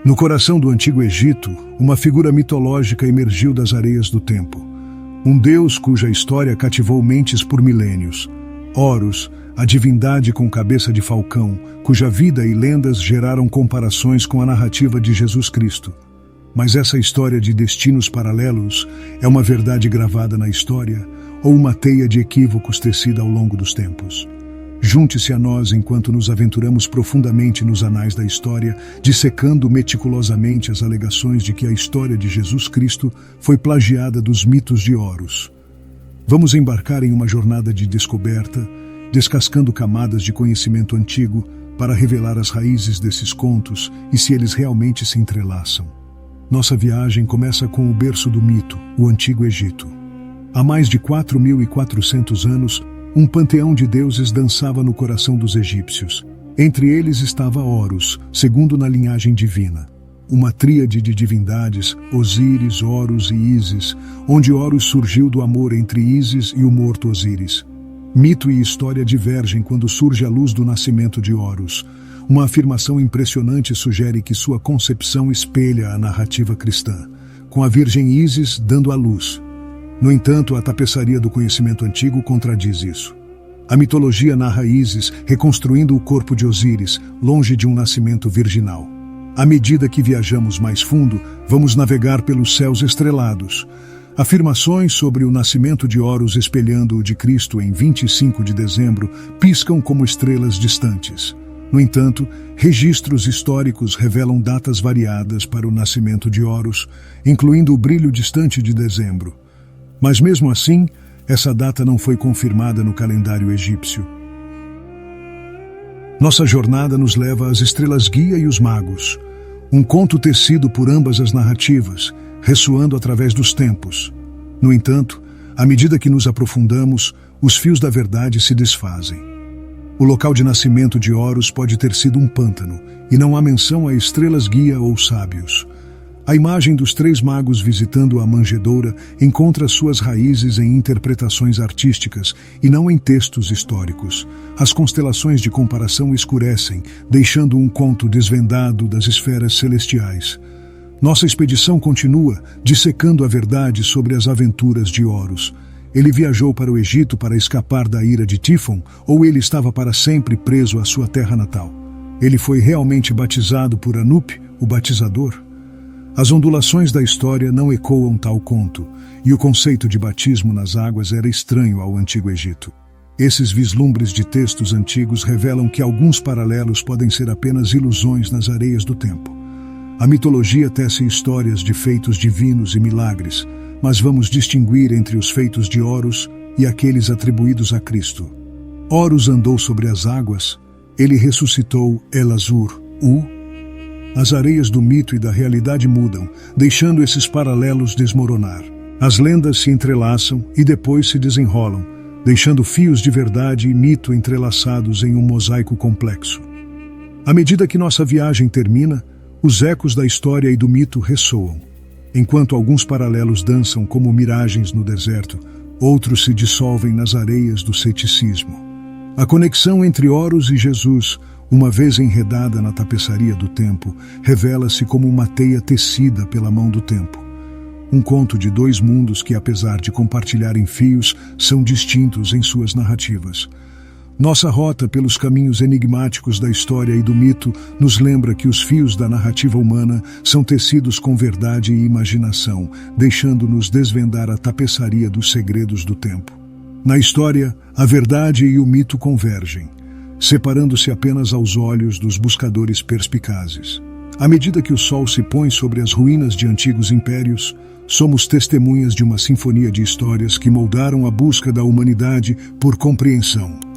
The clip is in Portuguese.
No coração do Antigo Egito, uma figura mitológica emergiu das areias do tempo. Um deus cuja história cativou mentes por milênios. Horus, a divindade com cabeça de falcão, cuja vida e lendas geraram comparações com a narrativa de Jesus Cristo. Mas essa história de destinos paralelos é uma verdade gravada na história ou uma teia de equívocos tecida ao longo dos tempos? Junte-se a nós enquanto nos aventuramos profundamente nos anais da história, dissecando meticulosamente as alegações de que a história de Jesus Cristo foi plagiada dos mitos de Horus. Vamos embarcar em uma jornada de descoberta, descascando camadas de conhecimento antigo para revelar as raízes desses contos e se eles realmente se entrelaçam. Nossa viagem começa com o berço do mito, o Antigo Egito. Há mais de 4.400 anos, um panteão de deuses dançava no coração dos egípcios. Entre eles estava Horus, segundo na linhagem divina. Uma tríade de divindades, Osíris, Horus e Ísis, onde Horus surgiu do amor entre Ísis e o morto Osíris. Mito e história divergem quando surge a luz do nascimento de Horus. Uma afirmação impressionante sugere que sua concepção espelha a narrativa cristã, com a Virgem Ísis dando a luz. No entanto, a tapeçaria do conhecimento antigo contradiz isso. A mitologia narra Ísis reconstruindo o corpo de Osíris, longe de um nascimento virginal. À medida que viajamos mais fundo, vamos navegar pelos céus estrelados. Afirmações sobre o nascimento de Horus espelhando o de Cristo em 25 de dezembro piscam como estrelas distantes. No entanto, registros históricos revelam datas variadas para o nascimento de Horus, incluindo o brilho distante de dezembro. Mas mesmo assim, essa data não foi confirmada no calendário egípcio. Nossa jornada nos leva às estrelas guia e os magos, um conto tecido por ambas as narrativas, ressoando através dos tempos. No entanto, à medida que nos aprofundamos, os fios da verdade se desfazem. O local de nascimento de Horus pode ter sido um pântano, e não há menção a estrelas guia ou sábios. A imagem dos três magos visitando a manjedoura encontra suas raízes em interpretações artísticas e não em textos históricos. As constelações de comparação escurecem, deixando um conto desvendado das esferas celestiais. Nossa expedição continua, dissecando a verdade sobre as aventuras de Horus. Ele viajou para o Egito para escapar da ira de Tifon, ou ele estava para sempre preso à sua terra natal? Ele foi realmente batizado por Anup, o batizador? As ondulações da história não ecoam tal conto, e o conceito de batismo nas águas era estranho ao Antigo Egito. Esses vislumbres de textos antigos revelam que alguns paralelos podem ser apenas ilusões nas areias do tempo. A mitologia tece histórias de feitos divinos e milagres, mas vamos distinguir entre os feitos de Horus e aqueles atribuídos a Cristo. Horus andou sobre as águas, ele ressuscitou El-Azur, As areias do mito e da realidade mudam, deixando esses paralelos desmoronar. As lendas se entrelaçam e depois se desenrolam, deixando fios de verdade e mito entrelaçados em um mosaico complexo. À medida que nossa viagem termina, os ecos da história e do mito ressoam. Enquanto alguns paralelos dançam como miragens no deserto, outros se dissolvem nas areias do ceticismo. A conexão entre Horus e Jesus, uma vez enredada na tapeçaria do tempo, revela-se como uma teia tecida pela mão do tempo. Um conto de dois mundos que, apesar de compartilharem fios, são distintos em suas narrativas. Nossa rota pelos caminhos enigmáticos da história e do mito nos lembra que os fios da narrativa humana são tecidos com verdade e imaginação, deixando-nos desvendar a tapeçaria dos segredos do tempo. Na história, a verdade e o mito convergem, separando-se apenas aos olhos dos buscadores perspicazes. À medida que o sol se põe sobre as ruínas de antigos impérios, somos testemunhas de uma sinfonia de histórias que moldaram a busca da humanidade por compreensão.